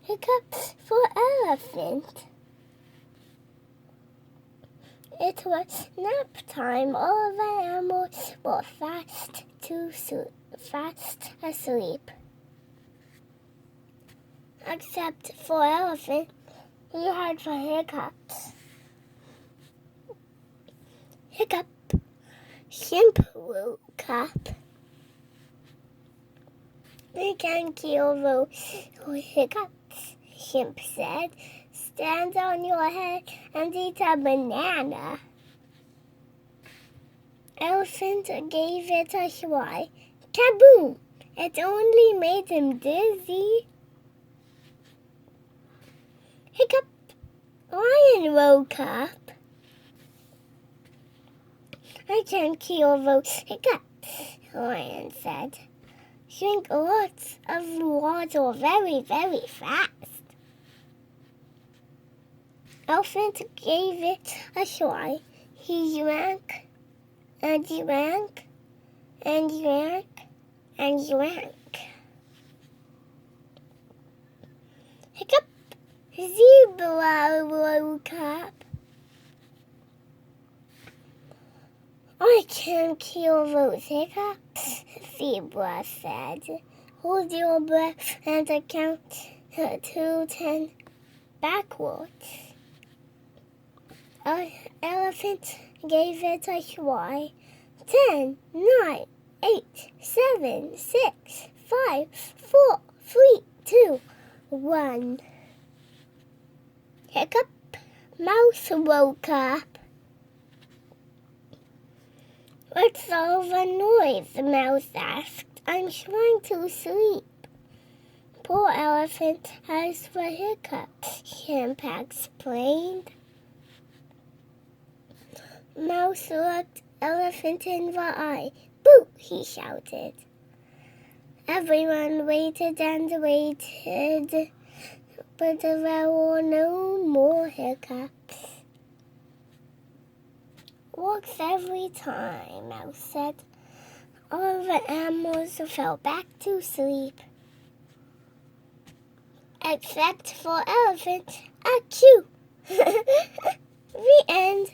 Hiccups for elephant. It was nap time. All the animals were fast asleep. Except for elephant, he had for Hiccups. Hiccup, Shimp woke up. We can kill those hiccups, Shimp said. Stand on your head and eat a banana. Elephant gave it a try. Kaboom! It only made him dizzy. Hiccup, Lion woke up. I can kill those hiccups, Lion said. Drink lots of water very, very fast. Elephant gave it a try. He drank and drank and drank and drank. Hiccup, Zebra woke up. I can kill those hiccups, Zebra said. Hold your breath and count to 10 backwards. Elephant gave it a try. 10, 9, 8, 7, 6, 5, 4, 3, 2, 1. Hiccup, Mouse woke up. What's all the noise? The mouse asked. I'm trying to sleep. Poor elephant has the hiccups, Shimp explained. Mouse looked elephant in the eye. Boo! He shouted. Everyone waited and waited, but there were no more hiccups. Works every time, Mouse said. All the animals fell back to sleep. Except for elephant. Achoo! The end.